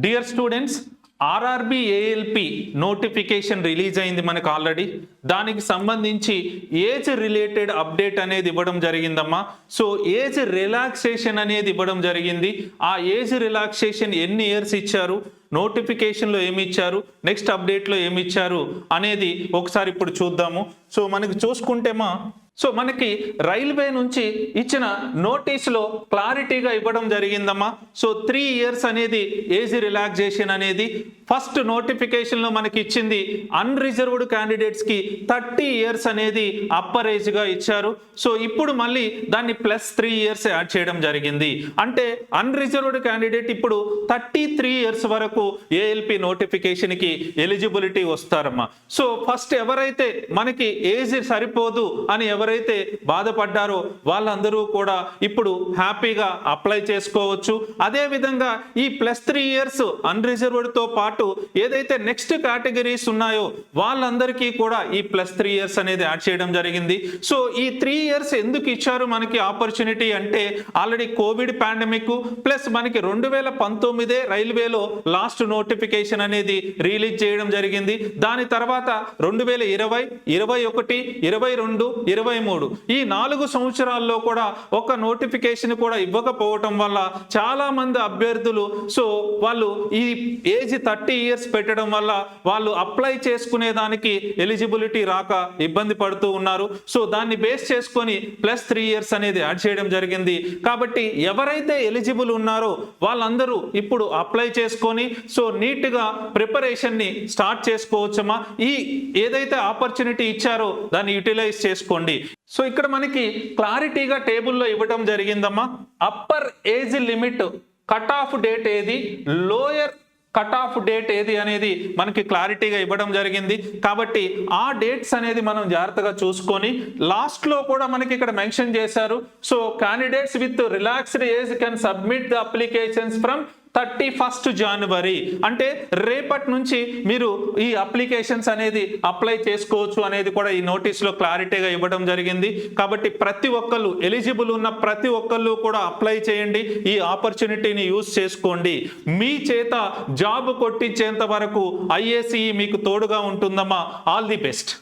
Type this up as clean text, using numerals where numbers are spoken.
Dear students, RRB ALP notification release అయింది మనకు already. దానికి సంబంధించి ఏజ్ రిలేటెడ్ అప్డేట్ అనేది ఇవ్వడం జరిగిందమ్మా. సో ఏజ్ రిలాక్సేషన్ అనేది ఇవ్వడం జరిగింది. ఆ ఏజ్ రిలాక్సేషన్ ఎన్ని ఇయర్స్ ఇచ్చారు, నోటిఫికేషన్లో ఏమి ఇచ్చారు, నెక్స్ట్ అప్డేట్లో ఏమి ఇచ్చారు అనేది ఒకసారి ఇప్పుడు చూద్దాము. సో మనకి చూసుకుంటేమా, సో మనకి రైల్వే నుంచి ఇచ్చిన నోటీసులో క్లారిటీగా ఇవ్వడం జరిగిందమ్మా. సో 3 years అనేది ఏజ్ రిలాక్సేషన్ అనేది ఫస్ట్ నోటిఫికేషన్లో మనకి ఇచ్చింది. అన్రిజర్వ్డ్ క్యాండిడేట్స్కి 30 years అనేది అప్పర్ ఏజ్గా ఇచ్చారు. సో ఇప్పుడు మళ్ళీ దాన్ని +3 years యాడ్ చేయడం జరిగింది. అంటే అన్రిజర్వ్డ్ క్యాండిడేట్ ఇప్పుడు 33 years వరకు ఏఎల్పి నోటిఫికేషన్కి ఎలిజిబిలిటీ వస్తారమ్మా. సో ఫస్ట్ ఎవరైతే మనకి ఏజ్ సరిపోదు అని ఎవరైతే బాధపడ్డారో వాళ్ళందరూ కూడా ఇప్పుడు హ్యాపీగా అప్లై చేసుకోవచ్చు. అదే విధంగా ఈ +3 years అన్రిజర్వ్డ్ తో పాటు ఏదైతే నెక్స్ట్ కేటగిరీస్ ఉన్నాయో వాళ్ళందరికీ కూడా ఈ +3 years అనేది యాడ్ చేయడం జరిగింది. సో ఈ 3 years ఎందుకు ఇచ్చారు మనకి ఆపర్చునిటీ అంటే, ఆల్రెడీ కోవిడ్ పాండమిక్ ప్లస్ మనకి 2019 రైల్వేలో లాస్ట్ నోటిఫికేషన్ అనేది రిలీజ్ చేయడం జరిగింది. దాని తర్వాత 2020, 21, 22, 23 ఈ 4 సంవత్సరాల్లో కూడా ఒక నోటిఫికేషన్ కూడా ఇవ్వకపోవటం వల్ల చాలా మంది అభ్యర్థులు సో వాళ్ళు ఈ ఏజ్ 30 years పెట్టడం వల్ల వాళ్ళు అప్లై చేసుకునే దానికి ఎలిజిబిలిటీ రాక ఇబ్బంది పడుతూ ఉన్నారు. సో దాన్ని బేస్ చేసుకొని +3 years అనేది యాడ్ చేయడం జరిగింది. కాబట్టి ఎవరైతే ఎలిజిబుల్ ఉన్నారో వాళ్ళందరూ ఇప్పుడు అప్లై చేసుకొని సో నీట్గా ప్రిపరేషన్ని స్టార్ట్ చేసుకోవచ్చమ్మా. ఈ ఏదైతే ఆపర్చునిటీ ఇచ్చారో దాన్ని యూటిలైజ్ చేసుకోండి. సో ఇక్కడ మనకి క్లారిటీగా టేబుల్లో ఇవ్వడం జరిగిందమ్మా. Upper age limit cut off date ఏది, లోయర్ కట్ ఆఫ్ డేట్ ఏది అనేది మనకి క్లారిటీగా ఇవ్వడం జరిగింది. కాబట్టి ఆ డేట్స్ అనేది మనం జాగ్రత్తగా చూసుకొని లాస్ట్లో కూడా మనకి ఇక్కడ మెన్షన్ చేశారు. So candidates with relaxed age can submit the applications from 31st January. అంటే రేపటి నుంచి మీరు ఈ అప్లికేషన్స్ అనేది అప్లై చేసుకోవచ్చు అనేది కూడా ఈ నోటీస్లో క్లారిటీగా ఇవ్వడం జరిగింది. కాబట్టి ప్రతి ఒక్కళ్ళు ఎలిజిబుల్ ఉన్న ప్రతి ఒక్కళ్ళు కూడా అప్లై చేయండి. ఈ ఆపర్చునిటీని యూజ్ చేసుకోండి. మీ చేత జాబ్ కొట్టించేంత వరకు ఐఏసీ మీకు తోడుగా ఉంటుందమ్మా. All the best.